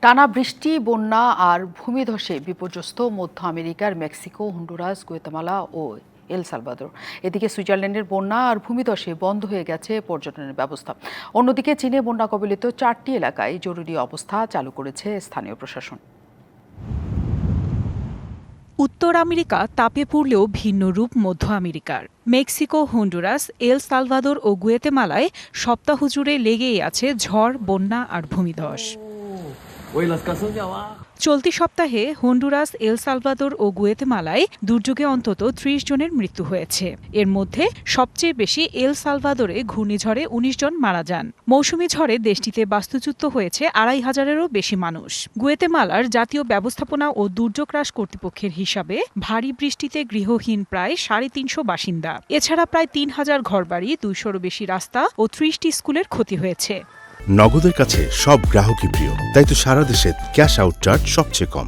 টানা বৃষ্টি, বন্যা আর ভূমিধসে বিপর্যস্ত মধ্য আমেরিকার মেক্সিকো, হন্ডুরাস, গুয়াতেমালা ও এল সালভাদর। এদিকে সুইজারল্যান্ডের বন্যা আর ভূমিধসে বন্ধ হয়ে গেছে পর্যটনের ব্যবস্থা। অন্যদিকে চীনে বন্যা কবলিত 4টি এলাকায় জরুরি অবস্থা চালু করেছে স্থানীয় প্রশাসন। উত্তর আমেরিকা তাপে পুড়লেও ভিন্ন রূপ মধ্য আমেরিকার। মেক্সিকো, হন্ডুরাস, এল সালভাদর ও গুয়েতেমালায় সপ্তাহ জুড়ে লেগেই আছে ঝড়, বন্যা আর ভূমিধস। চলতি সপ্তাহে হন্ডুরাস, এল সালভাদর ও গুয়েতেমালায় দুর্যোগে অন্তত ৩০ জনের মৃত্যু হয়েছে। এর মধ্যে সবচেয়ে বেশি এল সালভাদরে ঘূর্ণিঝড়ে ১৯ জন মারা যান। মৌসুমী ঝড়ে দেশটিতে বাস্তুচ্যুত হয়েছে ২৫০০-এরও বেশি মানুষ। গুয়েতেমালার জাতীয় ব্যবস্থাপনা ও দুর্যোগ হ্রাস কর্তৃপক্ষের হিসাবে ভারী বৃষ্টিতে গৃহহীন প্রায় ৩৫০ বাসিন্দা। এছাড়া প্রায় ৩,০০০ ঘরবাড়ি, ২০০-রও বেশি রাস্তা ও ৩০টি স্কুলের ক্ষতি হয়েছে। নগদের কাছে সব গ্রাহকই প্রিয়, তাই তো সারা দেশে ক্যাশ আউট চার্জ সবচেয়ে কম।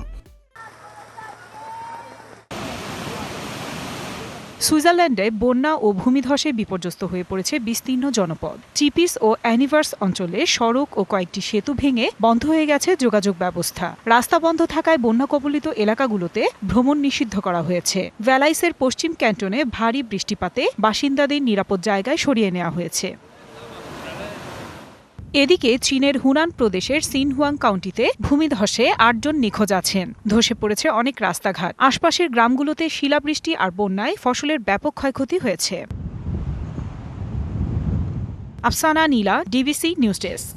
সুইজারল্যান্ডে বন্যা ও ভূমিধসে বিপর্যস্ত হয়ে পড়েছে বিস্তীর্ণ জনপদ। চিপিস ও অ্যানিভার্স অঞ্চলে সড়ক ও কয়েকটি সেতু ভেঙে বন্ধ হয়ে গেছে যোগাযোগ ব্যবস্থা। রাস্তা বন্ধ থাকায় বন্যা কবলিত এলাকাগুলোতে ভ্রমণ নিষিদ্ধ করা হয়েছে। ভ্যালাইসের পশ্চিম ক্যান্টনে ভারী বৃষ্টিপাতে বাসিন্দাদের নিরাপদ জায়গায় সরিয়ে নেওয়া হয়েছে। এদিকে চীনের হুনান প্রদেশের সিনহুয়াং কাউন্টিতে ভূমিধসে ৮ জন নিখোঁজ আছেন। ধসে পড়েছে অনেক রাস্তাঘাট। আশপাশের গ্রামগুলোতে শিলাবৃষ্টি আর বন্যায় ফসলের ব্যাপক ক্ষয়ক্ষতি হয়েছে। আফসানা নীলা, ডিবিসি নিউজ ডেস্ক।